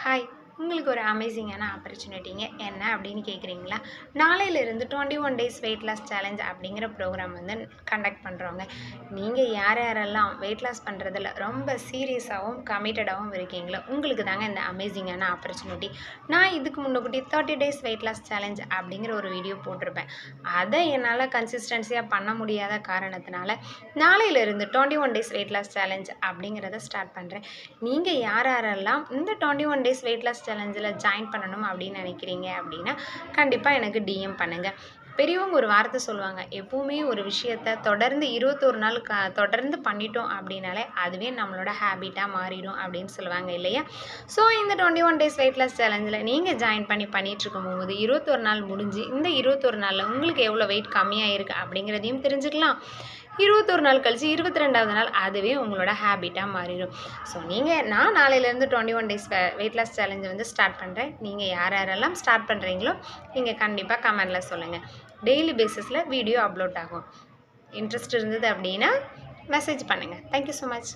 Hi, உங்களுக்கு ஒரு அமேசிங்கான ஆப்பர்ச்சுனிட்டிங்க. என்ன அப்படின்னு கேட்குறீங்களா? நாளையிலிருந்து 21 டேஸ் வெயிட் லாஸ் சேலஞ்ச் அப்படிங்கிற ப்ரோக்ராம் கண்டக்ட் பண்ணுறோங்க. நீங்கள் யார் யாரெல்லாம் வெயிட் லாஸ் பண்ணுறதில் ரொம்ப சீரியஸாகவும் கமிட்டடாகவும் இருக்கீங்களோ உங்களுக்கு தாங்க இந்த அமேசிங்கான ஆப்பர்ச்சுனிட்டி. நான் இதுக்கு முன்னக்கூட்டி 30 டேஸ் வெயிட் லாஸ் சேலஞ்ச் அப்படிங்கிற ஒரு வீடியோ போட்டிருப்பேன். அதை என்னால் கன்சிஸ்டன்சியாக பண்ண முடியாத காரணத்தினால நாளையிலிருந்து 21 டேஸ் வெயிட் லாஸ் சேலஞ்ச் அப்படிங்கிறத ஸ்டார்ட் பண்ணுறேன். நீங்கள் யார் யாரெல்லாம் இந்த 21 டேஸ் வெயிட் லாஸ் சேலஞ்சில் ஜாயின் பண்ணணும் அப்படின்னு நினைக்கிறீங்க அப்படின்னா கண்டிப்பாக எனக்கு டிஎம் பண்ணுங்கள். பெரியவங்க ஒரு வார்த்தை சொல்லுவாங்க, எப்போவுமே ஒரு விஷயத்தை தொடர்ந்து 21 நாள் தொடர்ந்து பண்ணிட்டோம் அப்படின்னாலே அதுவே நம்மளோட ஹேபிட்டாக மாறிடும் அப்படின்னு சொல்லுவாங்க இல்லையா? ஸோ இந்த 21 டேஸ் வெயிட் லாஸ் சேலஞ்சில் நீங்கள் ஜாயின் பண்ணிகிட்ருக்கும் போது 21 நாள் முடிஞ்சு இந்த 21 நாளில் உங்களுக்கு எவ்வளோ வெயிட் கம்மியாக இருக்குது அப்படிங்கிறதையும் தெரிஞ்சுக்கலாம். 21 நாள் கழிச்சு 22வது நாள் அதுவே உங்களோட ஹேபிட்டாக மாறிடும். ஸோ நான் நாளையிலேருந்து 21 டேஸ் வெயிட் லாஸ் சேலஞ்சை ஸ்டார்ட் பண்ணுறேன். நீங்கள் யாரெல்லாம் ஸ்டார்ட் பண்ணுறீங்களோ நீங்கள் கண்டிப்பாக கமெண்டில் சொல்லுங்கள். டெய்லி பேசிஸில் வீடியோ அப்லோட் ஆகும். இன்ட்ரெஸ்ட் இருந்தது அப்படின்னா மெசேஜ் பண்ணுங்கள். Thank you so much.